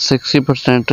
60%